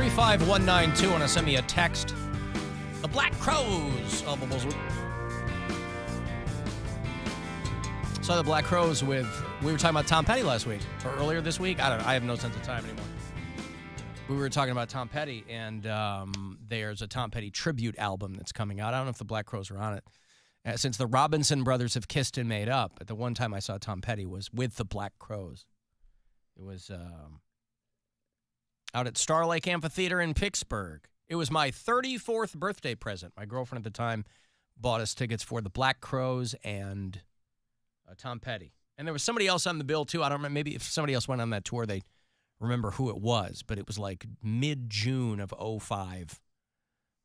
35192. Want to send me a text? The Black Crowes of the Buzzard. Saw the Black Crowes we were talking about Tom Petty last week, or earlier this week. I don't know. I have no sense of time anymore. We were talking about Tom Petty, and there's a Tom Petty tribute album that's coming out. I don't know if the Black Crowes are on it. Since the Robinson brothers have kissed and made up, at the one time I saw Tom Petty was with the Black Crowes. It was out at Star Lake Amphitheater in Pittsburgh. It was my 34th birthday present. My girlfriend at the time bought us tickets for the Black Crowes and Tom Petty. And there was somebody else on the bill, too. I don't remember. Maybe if somebody else went on that tour, they remember who it was. But it was like mid-June of 2005.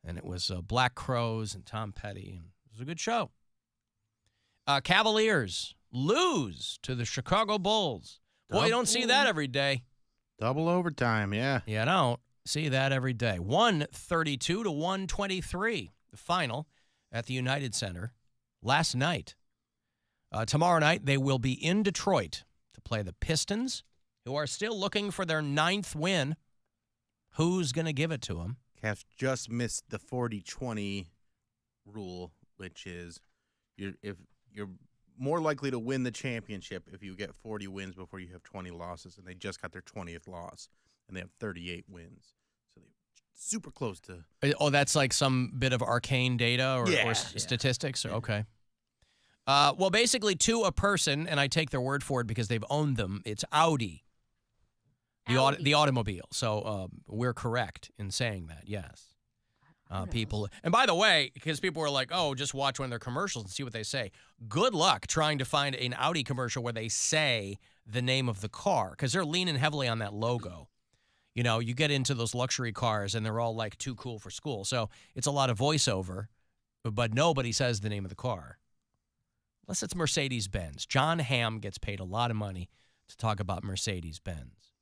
And it was Black Crowes and Tom Petty. And it was a good show. Cavaliers lose to the Chicago Bulls. Boy, you don't see that every day. Double overtime, yeah. You don't see that every day. 132-123, the final at the United Center last night. Tomorrow night, they will be in Detroit to play the Pistons, who are still looking for their 9th win. Who's going to give it to them? Cavs just missed the 40-20 rule, which is you're more likely to win the championship if you get 40 wins before you have 20 losses, and they just got their 20th loss, and they have 38 wins. So they're super close to... Oh, that's like some bit of arcane data or statistics? Yeah. Okay. Well, basically, to a person, and I take their word for it because they've owned them, it's Audi, the automobile. So we're correct in saying that, yes. People, and by the way, because people were like, oh, just watch one of their commercials and see what they say. Good luck trying to find an Audi commercial where they say the name of the car, because they're leaning heavily on that logo. You know, you get into those luxury cars and they're all like too cool for school. So it's a lot of voiceover, but nobody says the name of the car. Unless it's Mercedes-Benz. John Hamm gets paid a lot of money to talk about Mercedes-Benz.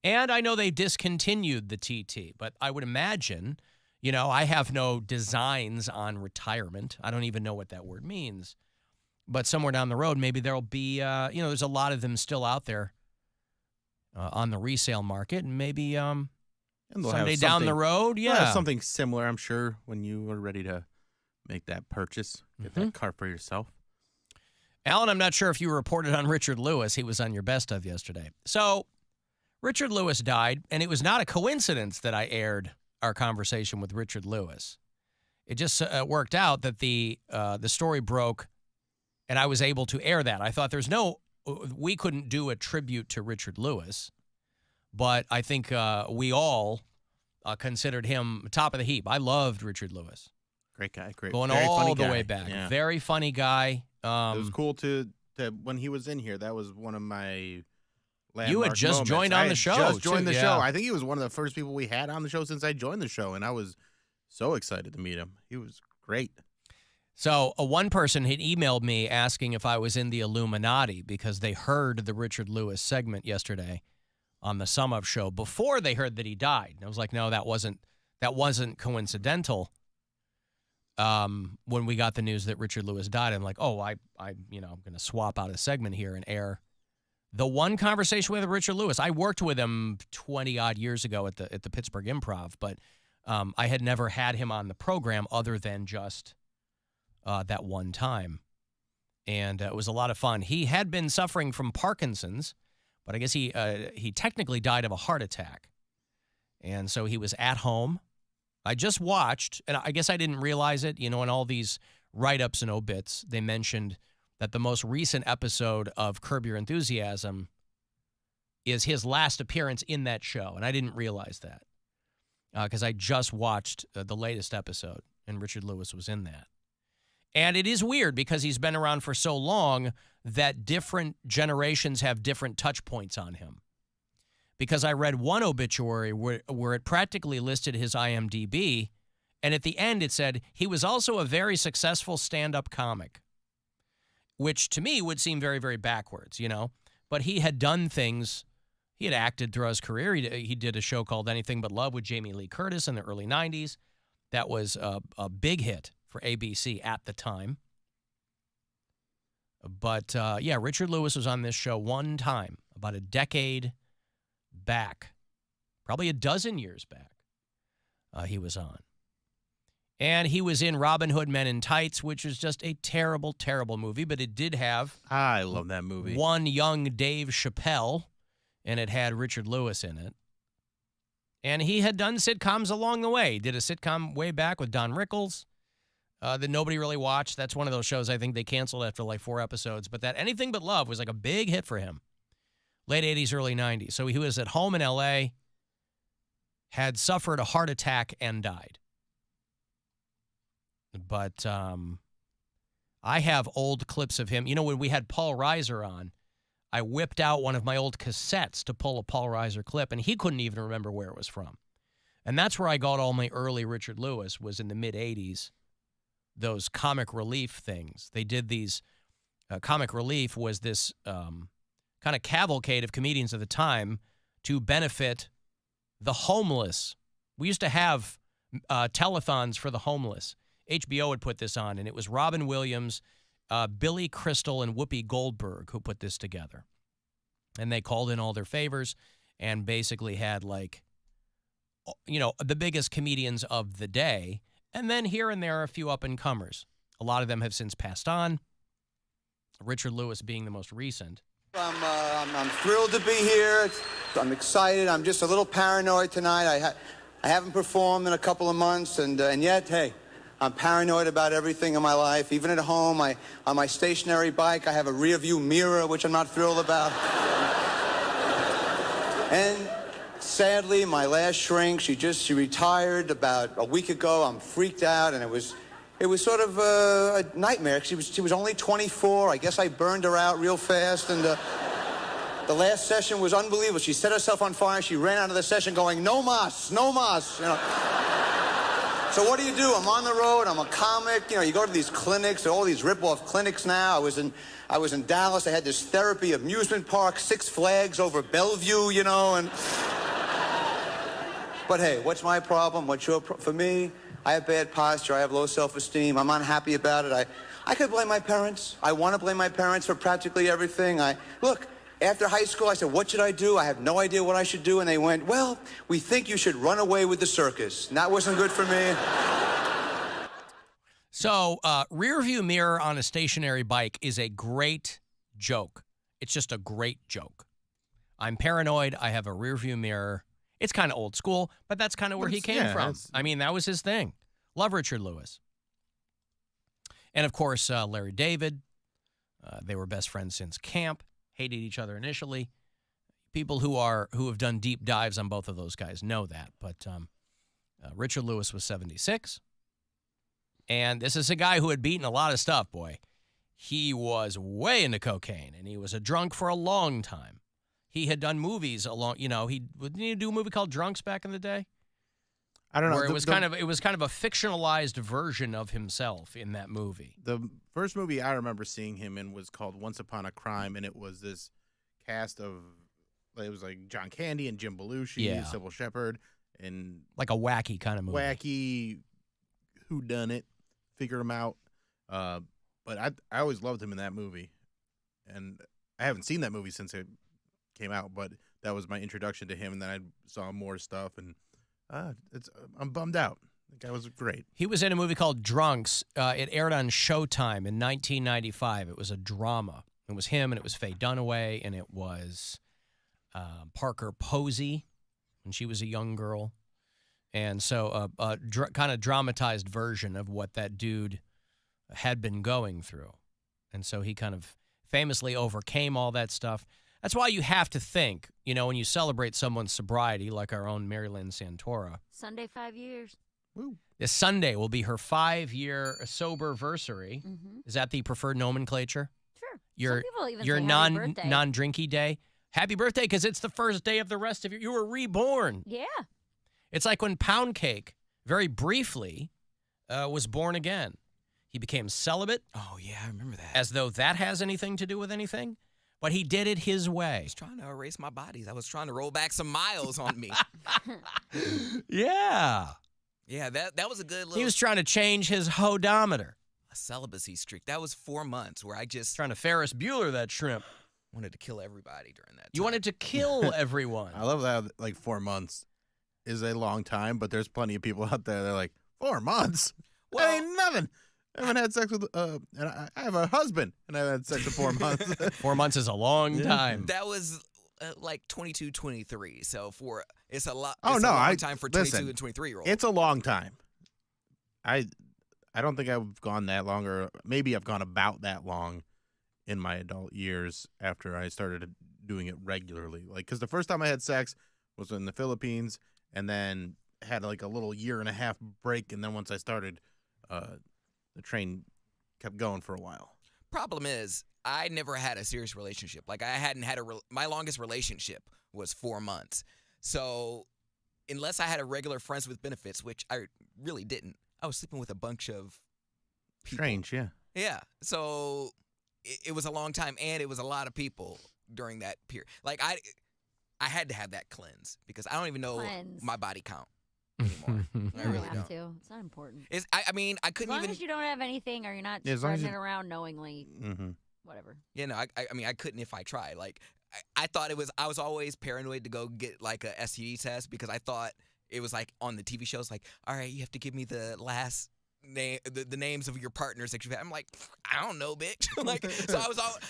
And I know they've discontinued the TT, but I would imagine, you know, I have no designs on retirement. I don't even know what that word means. But somewhere down the road, maybe there'll be, there's a lot of them still out there on the resale market. And maybe someday down the road, something similar, I'm sure, when you are ready to make that purchase. Get that car for yourself. Alan, I'm not sure if you reported on Richard Lewis. He was on your best of yesterday. So Richard Lewis died, and it was not a coincidence that I aired our conversation with Richard Lewis. It just worked out that the story broke, and I was able to air that. I thought we couldn't do a tribute to Richard Lewis, but I think we all considered him top of the heap. I loved Richard Lewis. Great guy. Going very all funny the guy. way back. Yeah. Very funny guy. It was cool to when he was in here. That was one of my landmark You had just moments. joined on the show. I had just joined the too. show. Yeah. I think he was one of the first people we had on the show since I joined the show, and I was so excited to meet him. He was great. So one person had emailed me asking if I was in the Illuminati because they heard the Richard Lewis segment yesterday on the Sum Up show before they heard that he died. And I was like, no, that wasn't coincidental. When we got the news that Richard Lewis died, I'm like, oh, I'm going to swap out a segment here and air the one conversation with Richard Lewis. I worked with him 20-odd years ago at the Pittsburgh Improv, but I had never had him on the program other than just that one time. And it was a lot of fun. He had been suffering from Parkinson's, but I guess he technically died of a heart attack. And so he was at home. I just watched, and I guess I didn't realize it, in all these write-ups and obits, they mentioned that the most recent episode of Curb Your Enthusiasm is his last appearance in that show, and I didn't realize that because I just watched the latest episode, and Richard Lewis was in that. And it is weird because he's been around for so long that different generations have different touch points on him. Because I read one obituary where it practically listed his IMDb, and at the end it said he was also a very successful stand-up comic, which to me would seem very, very backwards, But he had done things. He had acted throughout his career. He did a show called Anything But Love with Jamie Lee Curtis in the early 90s. That was a big hit for ABC at the time. But, Richard Lewis was on this show one time, about a decade back. probably a dozen years back. He was on. And he was in Robin Hood Men in Tights, which was just a terrible, terrible movie, but it did have I love that movie. one young Dave Chappelle, and it had Richard Lewis in it. And he had done sitcoms along the way. He did a sitcom way back with Don Rickles that nobody really watched. That's one of those shows I think they canceled after like 4 episodes. But that Anything But Love was like a big hit for him. Late 80s, early 90s. So he was at home in L.A., had suffered a heart attack and died. But I have old clips of him. You know, when we had Paul Reiser on, I whipped out one of my old cassettes to pull a Paul Reiser clip, and he couldn't even remember where it was from. And that's where I got all my early Richard Lewis, was in the mid-'80s, those comic relief things. They did these, comic relief was this kind of cavalcade of comedians at the time to benefit the homeless. We used to have telethons for the homeless. HBO would put this on, and it was Robin Williams, Billy Crystal, and Whoopi Goldberg who put this together. And they called in all their favors and basically had, like, you know, the biggest comedians of the day. And then here and there, a few up-and-comers. A lot of them have since passed on, Richard Lewis being the most recent. I'm thrilled to be here. I'm excited. I'm just a little paranoid tonight. I haven't performed in a couple of months, and yet, hey, I'm paranoid about everything in my life. Even at home, on my stationary bike, I have a rear view mirror, which I'm not thrilled about. And sadly, my last shrink, she retired about a week ago. I'm freaked out, and it was sort of a nightmare. She was only 24. I guess I burned her out real fast, and the last session was unbelievable. She set herself on fire. She ran out of the session going, "No mas, no mas," you know. So what do? I'm on the road. I'm a comic. You know, you go to these clinics, all these rip-off clinics now. I was in Dallas. I had this therapy amusement park, Six Flags over Bellevue, you know, and. But hey, what's my problem? What's your for me? I have bad posture. I have low self-esteem. I'm unhappy about it. I could blame my parents. I want to blame my parents for practically everything. Look, after high school, I said, what should I do? I have no idea what I should do. And they went, well, we think you should run away with the circus. And that wasn't good for me. So, rear view mirror on a stationary bike is a great joke. It's just a great joke. I'm paranoid. I have a rear view mirror. It's kind of old school, but that's kind of where he came from. I mean, that was his thing. Love Richard Lewis. And, of course, Larry David. They were best friends since camp. Hated each other initially. People who have done deep dives on both of those guys know that. But Richard Lewis was 76. And this is a guy who had beaten a lot of stuff, boy. He was way into cocaine, and he was a drunk for a long time. He had done movies didn't he do a movie called Drunks back in the day? I don't know. Where it was kind of a fictionalized version of himself in that movie. The first movie I remember seeing him in was called Once Upon a Crime, and it was this cast of, it was like John Candy and Jim Belushi, Sybil Shepherd, and like a wacky kind of movie. Wacky whodunit, figure him out. But I always loved him in that movie, and I haven't seen that movie since it came out, but that was my introduction to him, and then I saw more stuff, and I'm bummed out. The guy was great. He was in a movie called Drunks. It aired on Showtime in 1995. It was a drama. It was him, and it was Faye Dunaway, and it was Parker Posey when she was a young girl. And so a kind of dramatized version of what that dude had been going through. And so he kind of famously overcame all that stuff. That's why you have to think, when you celebrate someone's sobriety, like our own Marilyn Santora. Sunday, 5 years. Woo. This Sunday will be her 5-year sober-versary. Mm-hmm. Is that the preferred nomenclature? Sure. Your, some people even your say happy birthday. non-drinky day. Happy birthday, because it's the first day of the rest of you were reborn. Yeah. It's like when Poundcake, very briefly, was born again. He became celibate. Oh, yeah, I remember that. As though that has anything to do with anything. But he did it his way. I was trying to erase my bodies. I was trying to roll back some miles on me. Yeah. Yeah, that was a good little... He was trying to change his hodometer. A celibacy streak. That was 4 months where I just... Trying to Ferris Bueller that shrimp. Wanted to kill everybody during that time. You wanted to kill everyone. I love that, like 4 months. is a long time, but there's plenty of people out there that are like, 4 months? Well, That ain't nothing. I haven't had sex with, and I have a husband, and I've had sex for 4 months. 4 months is a long time. That was like 22, 23. So it's a lot. Oh, it's no, a long time for 22 listen, and 23-year-olds. It's a long time. I don't think I've gone that long, or maybe I've gone about that long in my adult years after I started doing it regularly. Like, because the first time I had sex was in the Philippines, and then had like a little 1.5 year break, and then once I started, the train kept going for a while. Problem is, I never had a serious relationship. Like, I hadn't had my longest relationship was 4 months. So unless I had a regular friends with benefits, which I really didn't, I was sleeping with a bunch of people. Strange, yeah. Yeah. So it was a long time, and it was a lot of people during that period. Like, I had to have that cleanse because I don't even know my body count anymore. I really have don't. to. It's not important. I mean, I couldn't As long even. as you don't have anything or you're not Yeah, as long as spreading you- it around knowingly, Mm-hmm. whatever. You know, I mean, I couldn't if I tried. Like, I thought it was. I was always paranoid to go get like a STD test because I thought it was like on the TV shows. Like, all right, you have to give me the last name, the names of your partners that you've had. I'm like, I don't know, bitch. Like, so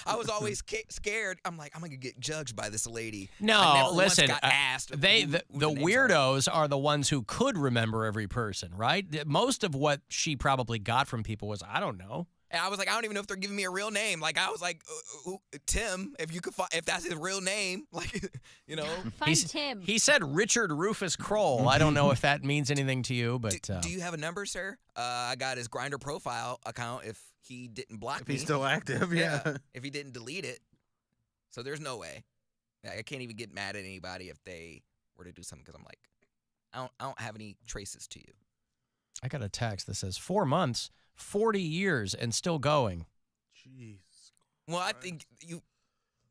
I was always scared. I'm like, I'm gonna get judged by this lady. I No, never once listen. got asked The who the names are. weirdos are the ones who could remember every person, right? Most of what she probably got from people was, I don't know. And I was like, I don't even know if they're giving me a real name. Like, I was like, Tim, if you could find, if that's his real name, like, you know. Find Tim. He said Richard Rufus Kroll. I don't know if that means anything to you, but Do you have a number, sir? I got his Grindr profile account if he didn't block If me. he's still active, yeah. If he didn't delete it. So there's no way. I can't even get mad at anybody if they were to do something because I'm like, I don't have any traces to you. I got a text that says 4 months, 40 years, and still going. Jeez. Well, I think you.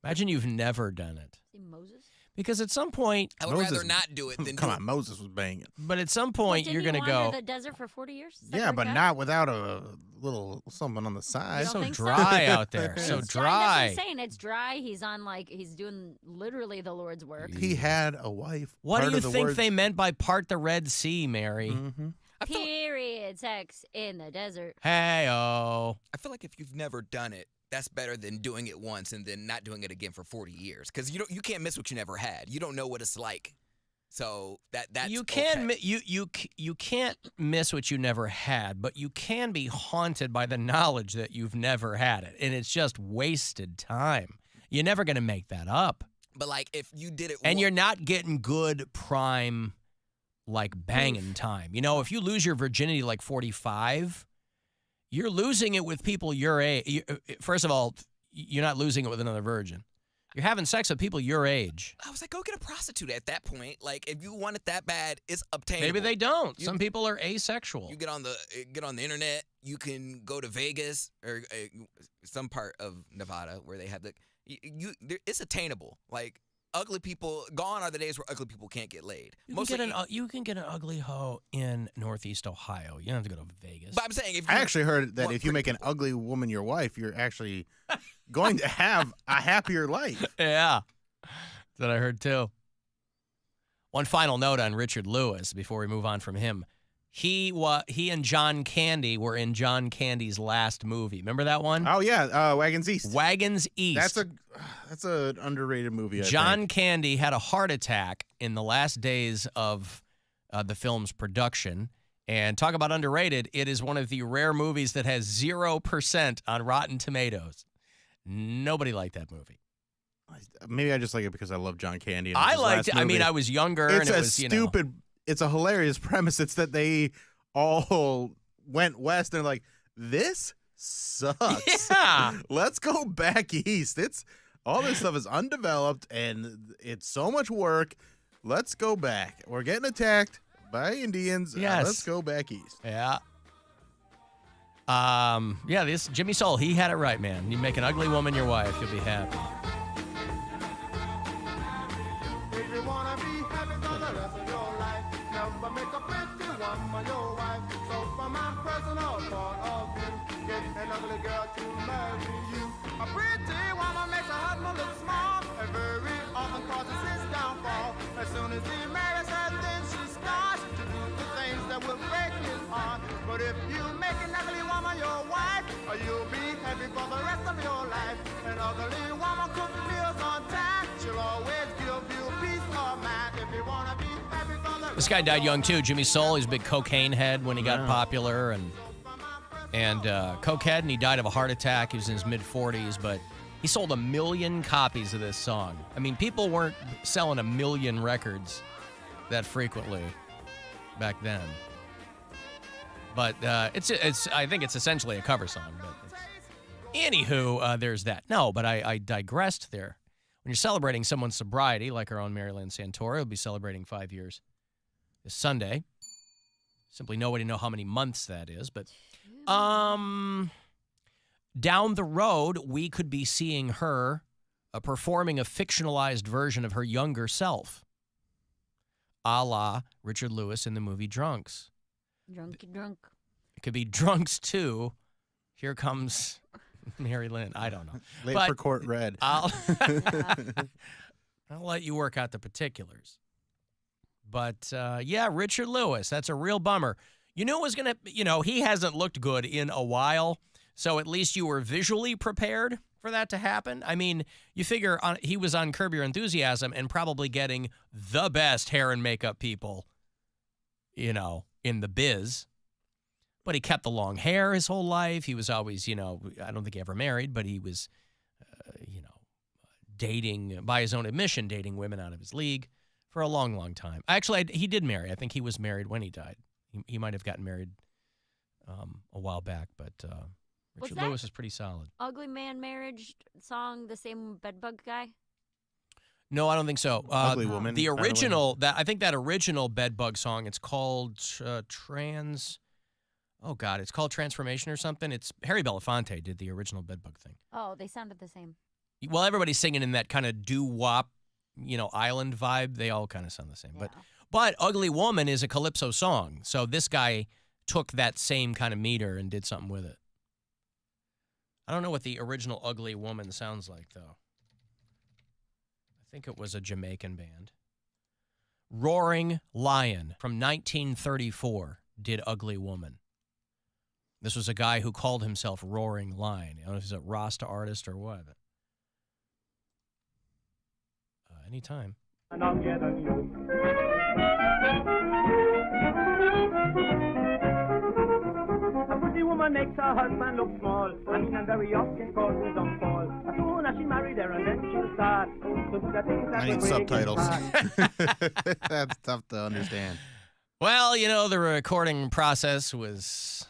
Imagine you've never done it. See Moses? Because at some point, I would Moses- rather not do it than Come do on, Moses was banging. but at some What, point, didn't you're he going to wander go, the desert for 40 years? Stuff Yeah, like but that? not without a little something on the side. You don't so think so? dry out there. So It's dry. That's what I'm saying. It's dry. He's on he's doing literally the Lord's work. He had a wife. What do Part you of the think words- they meant by part the Red Sea, Mary? Mm-hmm. I feel, Period. Sex in the desert. Hey-oh. I feel like if you've never done it, that's better than doing it once and then not doing it again for 40 years. Because you can't miss what you never had. You don't know what it's like. So that's You can okay. you can't miss what you never had, but you can be haunted by the knowledge that you've never had it, and it's just wasted time. You're never going to make that up, But like if you did it, and you're not getting good prime like banging time. You know, if you lose your virginity like 45, you're losing it with people your age. First of all, you're not losing it with another virgin. You're having sex with people your age. I was like, go get a prostitute at that point. Like if you want it that bad, it's obtainable. Maybe they don't. You- Some people are asexual. You get on the internet. You can go to Vegas or some part of Nevada where they have it's attainable. Like ugly people, gone are the days where ugly people can't get laid. You can get an ugly hoe in Northeast Ohio. You don't have to go to Vegas. But I'm saying if I you actually heard that want if you make pretty an ugly woman your wife, you're actually going to have a happier life. Yeah, that's what I heard too. One final note on Richard Lewis before we move on from him. He and John Candy were in John Candy's last movie. Remember that one? Oh yeah, Wagons East. Wagons East. That's an underrated movie. I John think. Candy had a heart attack in the last days of the film's production. And talk about underrated, it is one of the rare movies that has 0% on Rotten Tomatoes. Nobody liked that movie. Maybe I just like it because I love John Candy. And I his liked last it. I mean, movie. I was younger, It's and it a was stupid. It's a hilarious premise. It's that they all went west and they're like, this sucks. Yeah. Let's go back east. It's all this stuff is undeveloped and it's so much work. Let's go back. We're getting attacked by Indians. Yes. Let's go back east. Yeah. Yeah, this Jimmy Soul, he had it right, man. You make an ugly woman your wife, you'll be happy. If you wanna be happy for the rest of your life, never make a pretty woman your wife. So from my personal point of view, get an ugly girl to marry you. A pretty woman makes her husband look small, and very often causes his downfall. As soon as he marries her, then she But if you make an ugly woman your wife, you'll be happy for the rest of your life. An ugly woman cooks meals on time. She'll always give you peace of mind. If you want to be happy for the This guy died young, too. Jimmy Soul, he's a big cocaine head when he got popular. And cokehead, and he died of a heart attack. He was in his mid-40s, but he sold 1 million copies of this song. I mean, people weren't selling 1 million records that frequently back then. But it's I think it's essentially a cover song. But anywho, there's that. No, but I digressed there. When you're celebrating someone's sobriety, like our own Maryland Santora, will be celebrating 5 years this Sunday. Simply nobody know how many months that is, but down the road, we could be seeing her performing a fictionalized version of her younger self, a la Richard Lewis in the movie Drunks. Drunky drunk. It could be Drunks 2. Here comes Mary Lynn. I don't know. Late But for court red. I'll let you work out the particulars. But, yeah, Richard Lewis, that's a real bummer. You knew it was going to, he hasn't looked good in a while, so at least you were visually prepared for that to happen. I mean, you figure he was on Curb Your Enthusiasm and probably getting the best hair and makeup people, in the biz. But he kept the long hair his whole life. He was always, I don't think he ever married, but he was, dating, by his own admission, dating women out of his league for a long, long time. Actually, he did marry. I think he was married when he died. He might have gotten married a while back, but Richard Lewis is pretty solid. Ugly Man Marriage song, the same bedbug guy? No, I don't think so. Ugly Woman. The original, I think that original bedbug song, it's called it's called Transformation or something. It's Harry Belafonte did the original bedbug thing. Oh, they sounded the same. Well, everybody's singing in that kind of doo-wop, island vibe. They all kind of sound the same. Yeah. But Ugly Woman is a calypso song. So this guy took that same kind of meter and did something with it. I don't know what the original Ugly Woman sounds like, though. I think it was a Jamaican band. Roaring Lion from 1934 did Ugly Woman. This was a guy who called himself Roaring Lion. I don't know if he's a Rasta artist or what. Anytime. And I'm getting you. A pretty woman makes her husband look small. I mean, and very often causes them fall. As soon as she married her, and then she'll start to do the things that I need will break his subtitles. heart. That's tough to understand. Well, the recording process was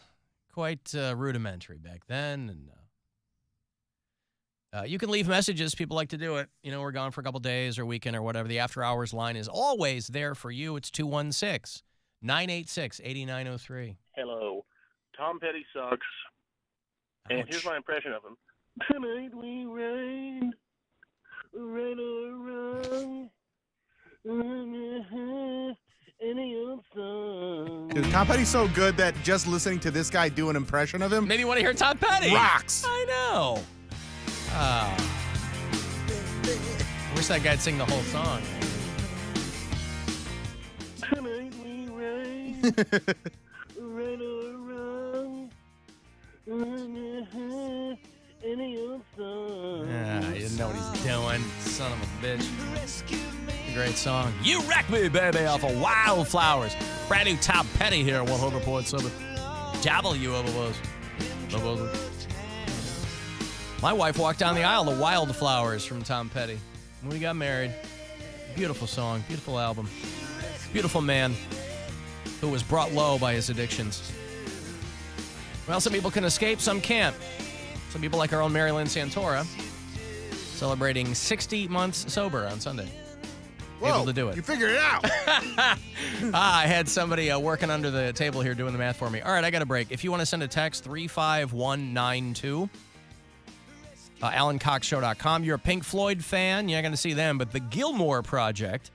quite rudimentary back then, and you can leave messages. People like to do it. We're gone for a couple days or weekend or whatever. The after hours line is always there for you. It's 216-986-8903. Hello. Tom Petty sucks. And Ouch. here's my impression of him. Tonight we rain around. Any old song. Dude, Tom Petty's so good that just listening to this guy do an impression of him Maybe you want to hear Tom Petty. rocks. I know. I wish that guy'd sing the whole song. Tonight we rain around. Any old song. Yeah, he didn't know what he's doing. Son of a bitch. Great song. You Wreck Me, Baby, off of Wildflowers. Brand new Tom Petty here at 100.7 WMMS. My wife walked down the aisle to Wildflowers from Tom Petty when we got married. Beautiful song, beautiful album. Beautiful man who was brought low by his addictions. Well, some people can escape, some can't. Some people, like our own Maryland Santora, celebrating 60 months sober on Sunday. Whoa, Able to do it. You figured it out. I had somebody working under the table here doing the math for me. All right, I got a break. If you want to send a text, 35192. AlanCoxShow.com. You're a Pink Floyd fan. You're not going to see them, but the Gilmore Project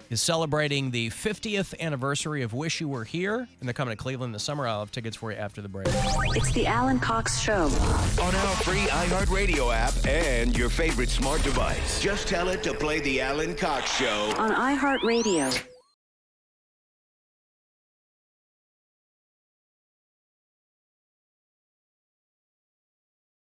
is celebrating the 50th anniversary of Wish You Were Here, and they're coming to Cleveland this summer. I'll have tickets for you after the break. It's the Alan Cox Show. On our free iHeartRadio app and your favorite smart device. Just tell it to play the Alan Cox Show. On iHeartRadio.